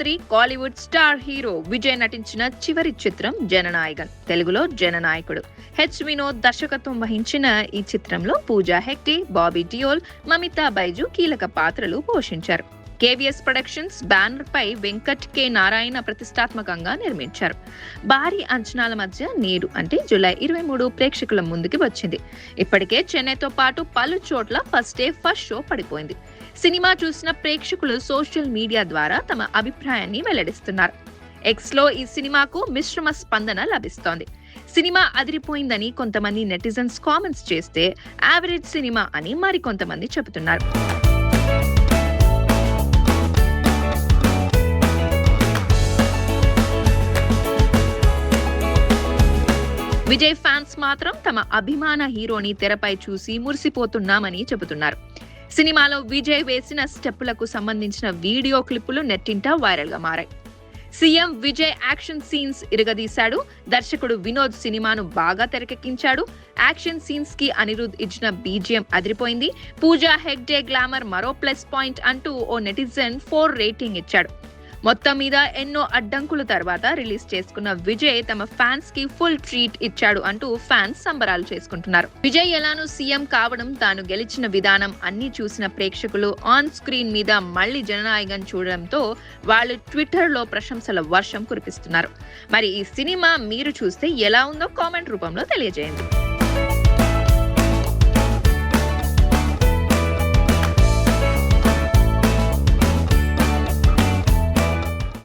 3 Kollywood star hero Vijay నటించిన చివరి చిత్రం జననాయకన్, తెలుగులో జననాయకుడు. వినోద్ దర్శకత్వం వహించిన ఈ చిత్రంలో పూజా హెగ్డే, బాబీ డియోల్, మమితా బైజు కీలక పాత్రలు పోషించారు. కేవీఎస్ ప్రొడక్షన్స్ బ్యానర్ పై వెంకట్ కె నారాయణ ప్రతిష్టాత్మకంగా నిర్మించారు. భారీ అంచనాల మధ్య నేడు అంటే జూలై 23 ప్రేక్షకుల ముందుకి వచ్చింది. ఇప్పటికే చెన్నైతో పాటు పలు చోట్ల ఫస్ట్ షో పడిపోయింది. సినిమా చూసిన ప్రేక్షకులు సోషల్ మీడియా ద్వారా తమ అభిప్రాయాన్ని వెల్లడిస్తున్నారు. ఎక్స్ లో ఈ సినిమాకు మిశ్రమ స్పందన లభిస్తోంది. సినిమా అదిరిపోయిందని కొంతమంది నెటిజన్స్ కామెంట్స్ చేస్తే, యావరేజ్ సినిమా అని మరికొంతమంది చెబుతున్నారు. విజయ్ ఫ్యాన్స్ మాత్రం తమ అభిమాన హీరోని తెరపై చూసి మురిసిపోతున్నామని చెబుతున్నారు. సినిమాలో విజయ్ వేసిన స్టెప్పులకు సంబంధించిన వీడియో క్లిప్పులు నెట్టింట వైరల్ గా మారాయి. సీఎం విజయ్ యాక్షన్ సీన్స్ ఇరగదీశాడు. దర్శకుడు వినోద్ సినిమాను బాగా తెరకెక్కించాడు. యాక్షన్ సీన్స్ కి అనిరుద్ ఇచ్చిన బీజిఎం అదిరిపోయింది. పూజా హెగ్డే గ్లామర్ మరో ప్లస్ పాయింట్ అంటూ ఓ నెటిజన్ 4 రేటింగ్ ఇచ్చాడు. మొత్తం మీద ఎన్నో అడ్డంకుల తర్వాత రిలీజ్ చేసుకున్న విజయ్ తమ ఫ్యాన్స్ కి ఫుల్ ట్రీట్ ఇచ్చాడు అంటూ ఫ్యాన్స్ సంబరాలు చేసుకుంటున్నారు. విజయ్ ఎలానూ సీఎం కావడం, తాను గెలిచిన విధానం అన్ని చూసిన ప్రేక్షకులు ఆన్ స్క్రీన్ మీద మళ్లీ జననాయకన్ చూడడంతో వాళ్ళు ట్విట్టర్ లో ప్రశంసల వర్షం కురిపిస్తున్నారు. మరి ఈ సినిమా మీరు చూస్తే ఎలా ఉందో కామెంట్ రూపంలో తెలియజేయండి.